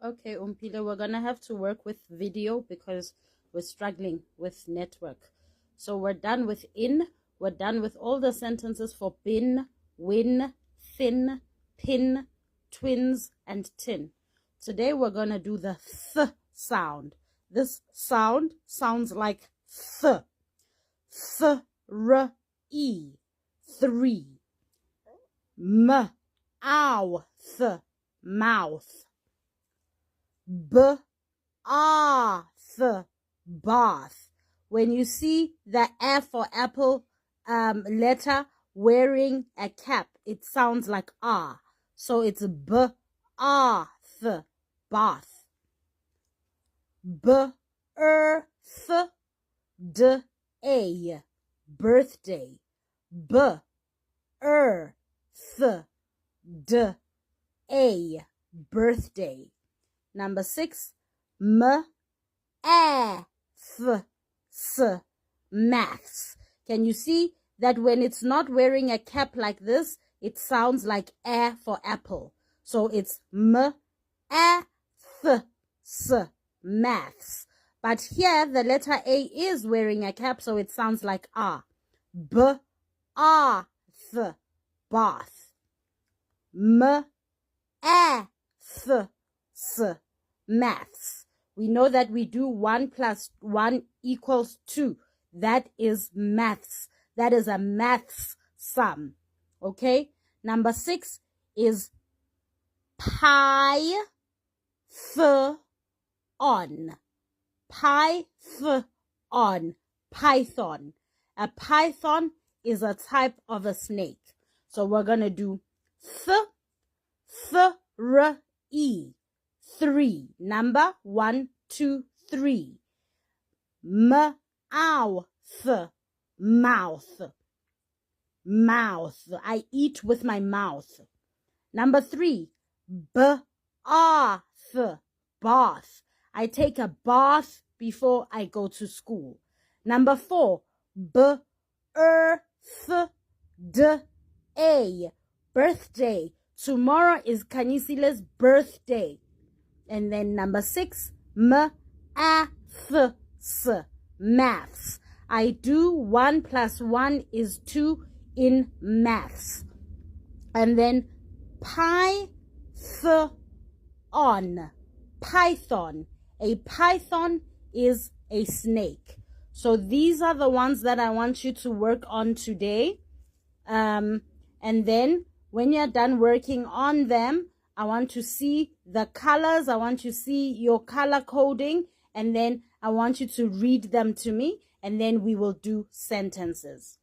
Okay, Umpila, we're gonna have to work with video because we're struggling with network. So we're done with in, we're done with all the sentences for bin, win, thin, pin, twins, and tin. Today we're gonna do the th sound. This sound sounds like th. Th-r-e, 3. M-ow-th, mouth. B-a-th, bath. When you see the F for apple letter wearing a cap, it sounds like ah. So it's b-a-th, bath. B-earth, d-a, birthday. B-earth, d-a, birthday. Number 6, maths, maths. Can you see that when it's not wearing a cap like this, it sounds like a for apple. So it's maths, maths. But here the letter A is wearing a cap, so it sounds like a. Bath, bath. Maths. We know that we do 1 plus 1 equals 2. That is maths. That is a maths sum. Okay? Number 6 is python. Python. Python. A python is a type of a snake. So we're going to do th-r-e. 3. Number 1, 2, 3. Mouth, mouth. Mouth. I eat with my mouth. Number 3. Bath, bath. I take a bath before I go to school. Number 4. Birthday, birthday. Tomorrow is Kanyisile's birthday. And then number 6, maths, maths. I do 1 plus 1 is 2 in maths. And then python, python. A python is a snake. So these are the ones that I want you to work on today. And then when you're done working on them, I want to see the colors. I want to see your color coding. And then I want you to read them to me. And then we will do sentences.